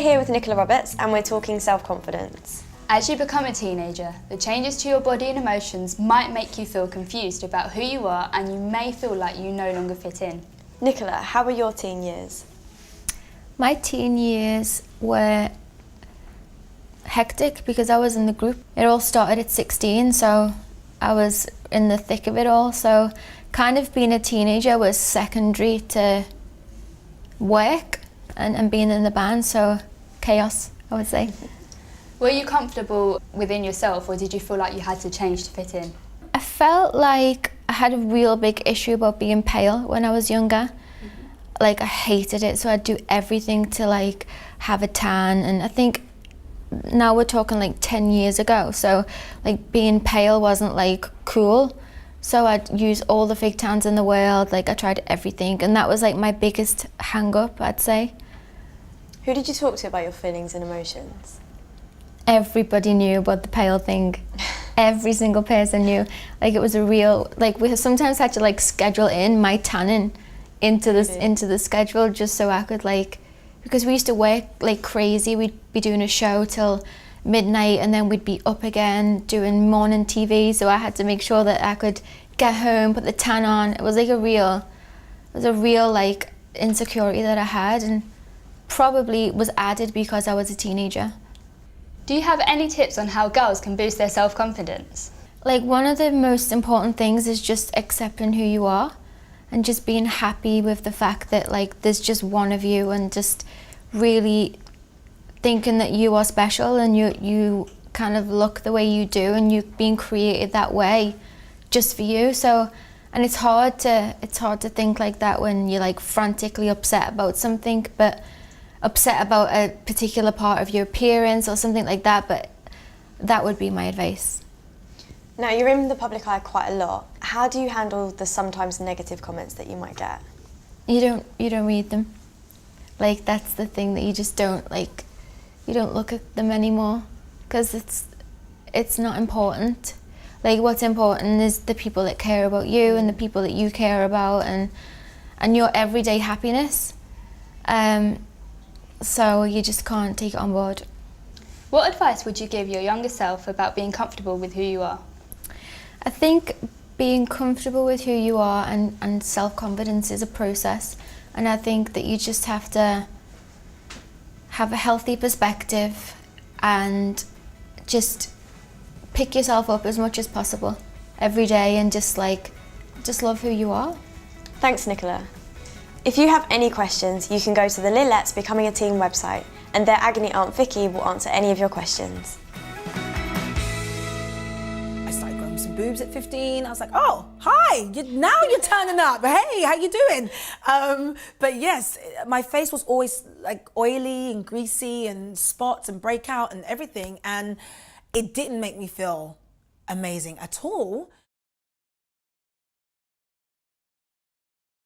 here with Nicola Roberts and we're talking self-confidence. As you become a teenager, the changes to your body and emotions might make you feel confused about who you are, and you may feel like you no longer fit in. Nicola, how were your teen years? My teen years were hectic because I was in the group. It all started at 16, so I was in the thick of it all. So kind of being a teenager was secondary to work and being in the band, so chaos, I would say. Were you comfortable within yourself, or did you feel like you had to change to fit in? I felt like I had a real big issue about being pale when I was younger. Like, I hated it, so I'd do everything to like have a tan, and I think now we're talking like 10 years ago, so like being pale wasn't like cool, so I'd use all the fake tans in the world. Like, I tried everything, and that was like my biggest hang up, I'd say. Who did you talk to about your feelings and emotions? Everybody knew about the pale thing. Every single person knew. Like, it was a real, like, we sometimes had to like schedule in my tanning into the schedule just so I could, like, because we used to work like crazy. We'd be doing a show till midnight and then we'd be up again doing morning TV, so I had to make sure that I could get home, put the tan on. It was a real like insecurity that I had, and probably was added because I was a teenager. Do you have any tips on how girls can boost their self-confidence? Like, one of the most important things is just accepting who you are and just being happy with the fact that like there's just one of you, and just really thinking that you are special and you kind of look the way you do and you've been created that way just for you. So, and it's hard to think like that when you're like frantically upset about something, but upset about a particular part of your appearance or something like that. But that would be my advice. Now, you're in the public eye quite a lot. How do you handle the sometimes negative comments that you might get? You don't read them. Like, that's the thing, that you just don't, like, you don't look at them anymore, because it's not important. Like, what's important is the people that care about you and the people that you care about, and your everyday happiness. So you just can't take it on board. What advice would you give your younger self about being comfortable with who you are? I think being comfortable with who you are and self-confidence is a process, and I think that you just have to have a healthy perspective and just pick yourself up as much as possible every day, and just love who you are. Thanks, Nicola. If you have any questions, you can go to the Lillettes Becoming a Teen website, and their agony aunt Vicky will answer any of your questions. I started growing some boobs at 15. I was like, oh, hi, now you're turning up. Hey, how you doing? But yes, my face was always like oily and greasy and spots and breakout and everything, and it didn't make me feel amazing at all.